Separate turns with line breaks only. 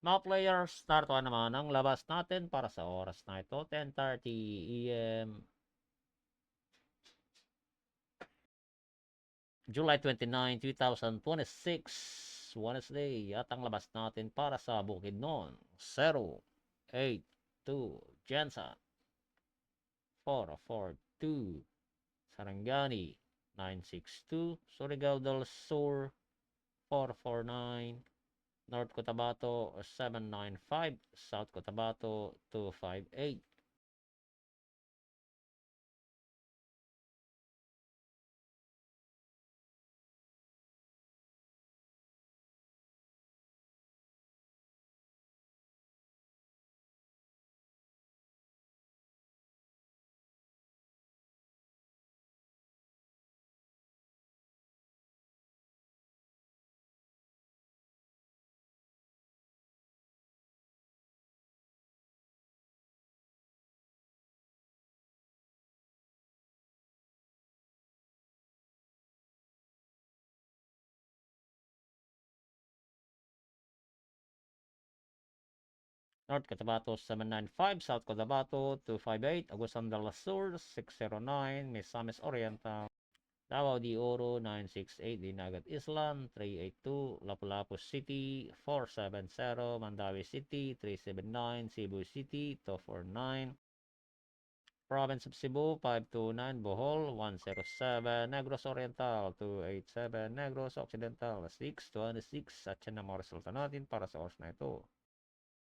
Mga players, startuan naman ang labas natin para sa oras na ito, 10:30 AM, July 29, 2026, Wednesday. At ang labas natin para sa Bukidnon, 082 Jensen, 442 Sarangani, 962 Surigao del Sur, 449 North Cotabato, 795 South Cotabato, 258. North Cotabato 795, South Cotabato 258, Agusan de la Sur 609, Misamis Oriental, Davao de Oro 968, Dinagat Island 382, Lapu-Lapu City 470, Mandawi City 379, Cebu City 249, Province of Cebu 529, Bohol 107, Negros Oriental 287, Negros Occidental 626, at yan ang mga resulta natin para sa oras na ito.